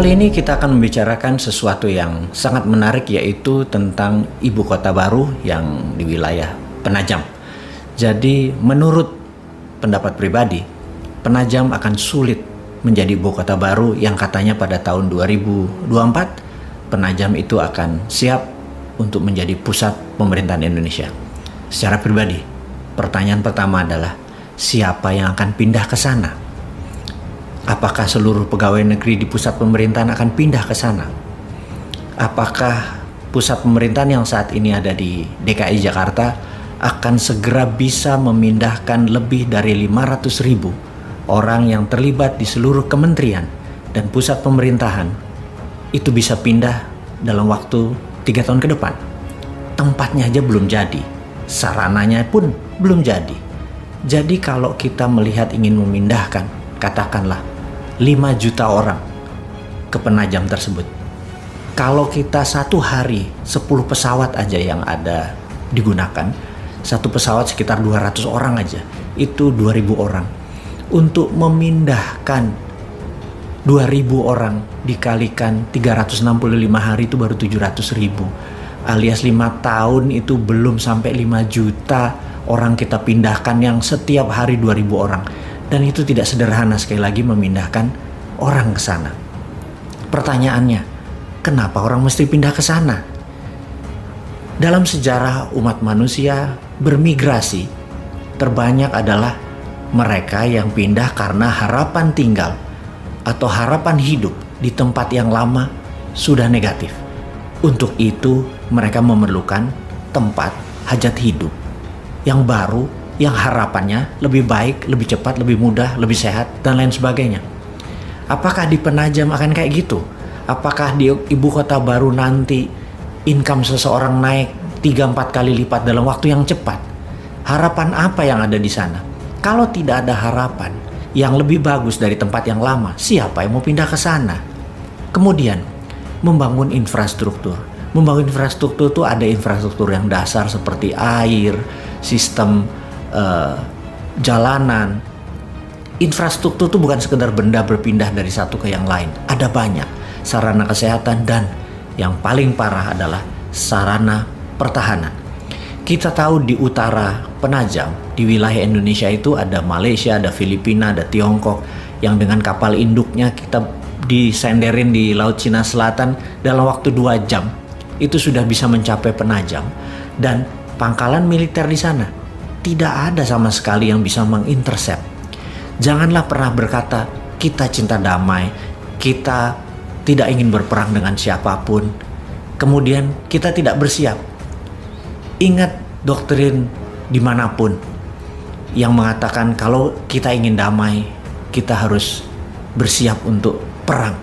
Kali ini kita akan membicarakan sesuatu yang sangat menarik, yaitu tentang ibu kota baru yang di wilayah Penajam. Jadi menurut pendapat pribadi, Penajam akan sulit menjadi ibu kota baru yang katanya pada tahun 2024 Penajam itu akan siap untuk menjadi pusat pemerintahan Indonesia. Secara pribadi, pertanyaan pertama adalah siapa yang akan pindah ke sana? Apakah seluruh pegawai negeri di pusat pemerintahan akan pindah ke sana? Apakah pusat pemerintahan yang saat ini ada di DKI Jakarta akan segera bisa memindahkan lebih dari 500.000 orang yang terlibat di seluruh kementerian dan pusat pemerintahan itu bisa pindah dalam waktu 3 tahun ke depan? Tempatnya aja belum jadi, sarananya pun belum jadi. Jadi kalau kita melihat ingin memindahkan, katakanlah 5 juta orang ke Penajam tersebut, kalau kita satu hari 10 pesawat aja yang ada digunakan, satu pesawat sekitar 200 orang aja, itu 2.000 orang. Untuk memindahkan 2.000 orang dikalikan 365 hari itu baru 700.000, alias 5 tahun itu belum sampai 5 juta orang kita pindahkan, yang setiap hari 2.000 orang. Dan itu tidak sederhana sekali lagi memindahkan orang ke sana. Pertanyaannya, kenapa orang mesti pindah ke sana? Dalam sejarah umat manusia bermigrasi, terbanyak adalah mereka yang pindah karena harapan tinggal atau harapan hidup di tempat yang lama sudah negatif. Untuk itu mereka memerlukan tempat hajat hidup yang baru, yang harapannya lebih baik, lebih cepat, lebih mudah, lebih sehat, dan lain sebagainya. Apakah di Penajam akan kayak gitu? Apakah di ibu kota baru nanti income seseorang naik 3-4 kali lipat dalam waktu yang cepat? Harapan apa yang ada di sana? Kalau tidak ada harapan yang lebih bagus dari tempat yang lama, siapa yang mau pindah ke sana? Kemudian, membangun infrastruktur. Membangun infrastruktur itu ada infrastruktur yang dasar seperti air, sistem jalanan. Infrastruktur itu bukan sekedar benda berpindah dari satu ke yang lain. Ada banyak sarana kesehatan, dan yang paling parah adalah sarana pertahanan. Kita tahu di utara Penajam, di wilayah Indonesia itu ada Malaysia, ada Filipina, ada Tiongkok, yang dengan kapal induknya kita disenderin di Laut Cina Selatan dalam waktu 2 jam itu sudah bisa mencapai Penajam. Dan pangkalan militer di sana tidak ada sama sekali yang bisa mengintercept. Janganlah pernah berkata kita cinta damai, kita tidak ingin berperang dengan siapapun, kemudian kita tidak bersiap. Ingat doktrin dimanapun yang mengatakan kalau kita ingin damai, kita harus bersiap untuk perang.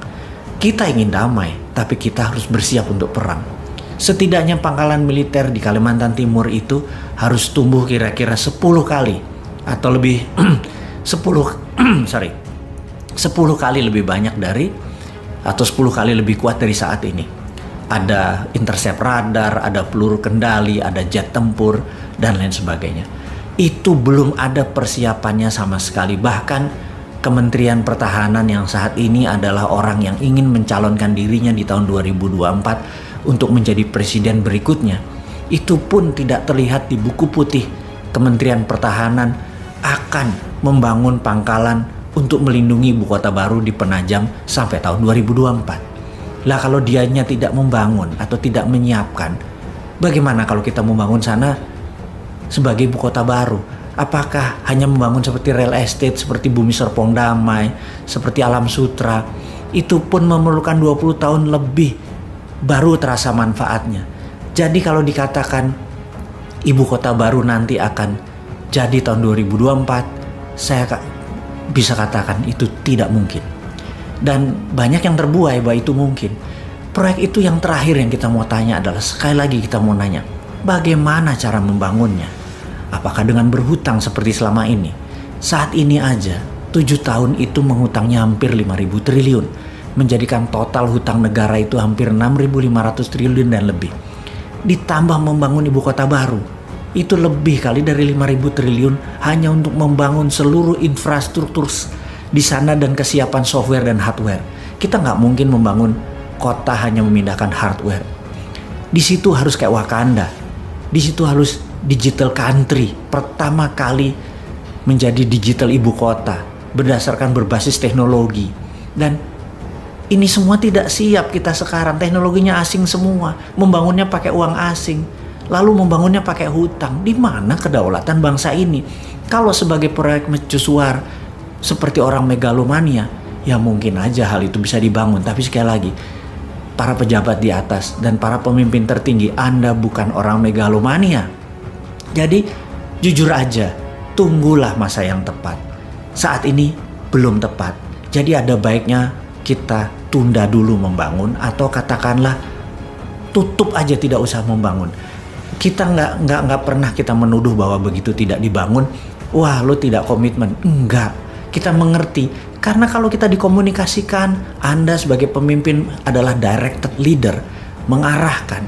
Kita ingin damai, tapi kita harus bersiap untuk perang. Setidaknya pangkalan militer di Kalimantan Timur itu harus tumbuh kira-kira 10 kali atau lebih 10 kali lebih banyak dari, atau 10 kali lebih kuat dari saat ini. Ada intercept radar, ada peluru kendali, ada jet tempur, dan lain sebagainya. Itu belum ada persiapannya sama sekali. Bahkan Kementerian Pertahanan yang saat ini adalah orang yang ingin mencalonkan dirinya di tahun 2024 untuk menjadi presiden berikutnya, itu pun tidak terlihat di buku putih Kementerian Pertahanan akan membangun pangkalan untuk melindungi ibu kota baru di Penajam sampai tahun 2024. Lah kalau dianya tidak membangun atau tidak menyiapkan, bagaimana kalau kita membangun sana sebagai ibu kota baru? Apakah hanya membangun seperti real estate, seperti Bumi Serpong Damai, seperti Alam Sutra? Itu pun memerlukan 20 tahun lebih baru terasa manfaatnya. Jadi kalau dikatakan ibu kota baru nanti akan jadi tahun 2024, saya bisa katakan itu tidak mungkin. Dan banyak yang terbuai bahwa itu mungkin. Proyek itu yang terakhir yang kita mau tanya adalah, sekali lagi kita mau nanya, bagaimana cara membangunnya? Apakah dengan berhutang seperti selama ini? Saat ini aja 7 tahun itu menghutangnya hampir 5.000 triliun. Menjadikan total hutang negara itu hampir 6.500 triliun dan lebih. Ditambah membangun ibu kota baru, itu lebih kali dari 5.000 triliun hanya untuk membangun seluruh infrastruktur di sana dan kesiapan software dan hardware. Kita nggak mungkin membangun kota hanya memindahkan hardware. Di situ harus kayak Wakanda. Di situ harus digital country. Pertama kali menjadi digital ibu kota berdasarkan berbasis teknologi. Dan ini semua tidak siap kita sekarang. Teknologinya asing semua. Membangunnya pakai uang asing. Lalu membangunnya pakai hutang. Di mana kedaulatan bangsa ini? Kalau sebagai proyek mercusuar seperti orang megalomania, ya mungkin aja hal itu bisa dibangun. Tapi sekali lagi, para pejabat di atas dan para pemimpin tertinggi, Anda bukan orang megalomania. Jadi jujur aja, tunggulah masa yang tepat. Saat ini belum tepat. Jadi ada baiknya kita tunda dulu membangun, atau katakanlah tutup aja, tidak usah membangun. Kita nggak pernah kita menuduh bahwa begitu tidak dibangun, wah lo tidak komitmen. Enggak, kita mengerti. Karena kalau kita dikomunikasikan, Anda sebagai pemimpin adalah directed leader, mengarahkan,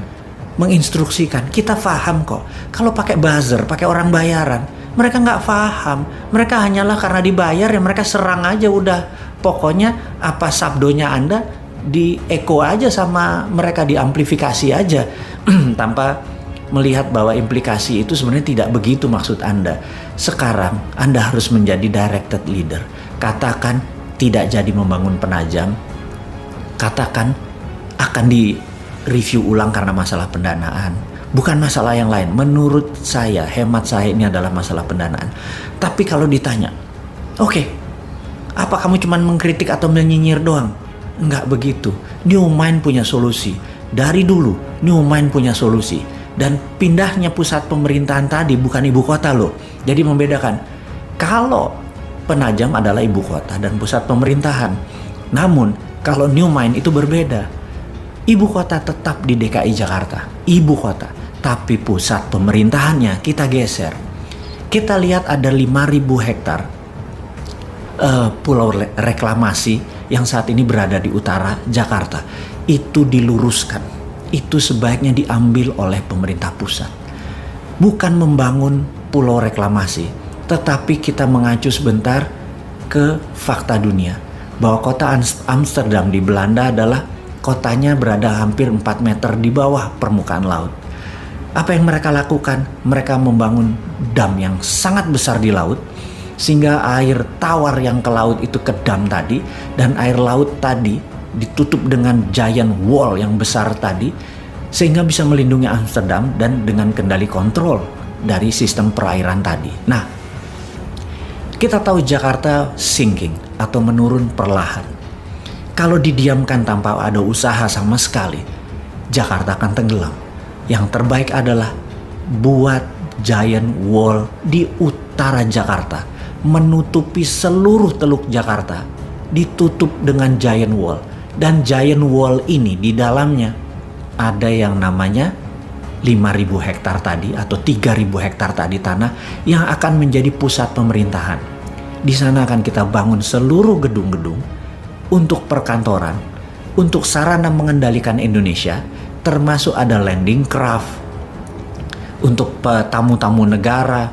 menginstruksikan. Kita paham kok. Kalau pakai buzzer, pakai orang bayaran, mereka nggak paham. Mereka hanyalah karena dibayar ya mereka serang aja udah. Pokoknya apa sabdonya Anda di echo aja sama mereka, diamplifikasi aja tanpa melihat bahwa implikasi itu sebenarnya tidak begitu maksud Anda. Sekarang Anda harus menjadi directed leader. Katakan tidak jadi membangun penajam. Katakan akan di-review ulang karena masalah pendanaan. Bukan masalah yang lain. Menurut saya, hemat saya, ini adalah masalah pendanaan. Tapi kalau ditanya, oke, apa kamu cuma mengkritik atau menyinyir doang? Enggak begitu. New Mind punya solusi. Dari dulu New Mind punya solusi. Dan pindahnya pusat pemerintahan tadi bukan ibu kota loh. Jadi membedakan. Kalau Penajam adalah ibu kota dan pusat pemerintahan. Namun kalau New Mind itu berbeda. Ibu kota tetap di DKI Jakarta. Ibu kota. Tapi pusat pemerintahannya kita geser. Kita lihat ada 5.000 hektar pulau reklamasi yang saat ini berada di utara Jakarta. Itu diluruskan. Itu sebaiknya diambil oleh pemerintah pusat. Bukan membangun pulau reklamasi, tetapi kita mengacu sebentar ke fakta dunia. Bahwa kota Amsterdam di Belanda adalah kotanya berada hampir 4 meter di bawah permukaan laut. Apa yang mereka lakukan? Mereka membangun dam yang sangat besar di laut, sehingga air tawar yang ke laut itu ke dam tadi, dan air laut tadi ditutup dengan giant wall yang besar tadi, sehingga bisa melindungi Amsterdam dan dengan kendali kontrol dari sistem perairan tadi. Nah, kita tahu Jakarta sinking atau menurun perlahan. Kalau didiamkan tanpa ada usaha sama sekali, Jakarta akan tenggelam. Yang terbaik adalah buat giant wall di utara Jakarta, menutupi seluruh teluk Jakarta, ditutup dengan giant wall. Dan giant wall ini di dalamnya ada yang namanya 5.000 hektar tadi atau 3.000 hektar tadi tanah yang akan menjadi pusat pemerintahan. Di sana akan kita bangun seluruh gedung-gedung untuk perkantoran, untuk sarana mengendalikan Indonesia, termasuk ada landing craft untuk tamu-tamu negara.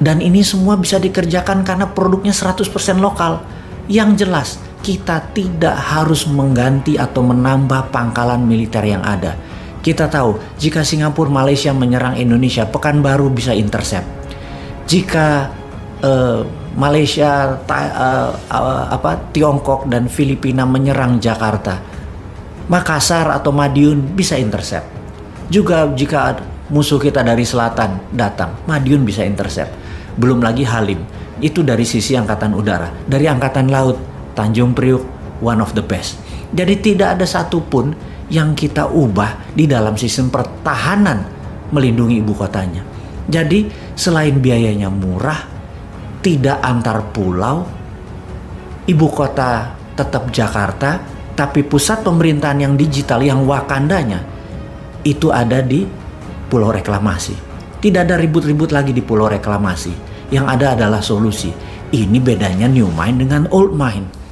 Dan ini semua bisa dikerjakan karena produknya 100% lokal. Yang jelas, kita tidak harus mengganti atau menambah pangkalan militer yang ada. Kita tahu, jika Singapura, Malaysia menyerang Indonesia, Pekanbaru bisa intercept. Jika Malaysia, Tiongkok dan Filipina menyerang Jakarta, Makassar atau Madiun bisa intercept. Juga jika musuh kita dari selatan datang, Madiun bisa intercept. Belum lagi Halim, itu dari sisi angkatan udara. Dari angkatan laut, Tanjung Priuk one of the best. Jadi tidak ada satupun yang kita ubah di dalam sistem pertahanan melindungi ibu kotanya. Jadi selain biayanya murah, tidak antar pulau, ibu kota tetap Jakarta, tapi pusat pemerintahan yang digital, yang Wakandanya, itu ada di pulau reklamasi. Tidak ada ribut-ribut lagi di pulau reklamasi. Yang ada adalah solusi. Ini bedanya New Mind dengan Old Mind.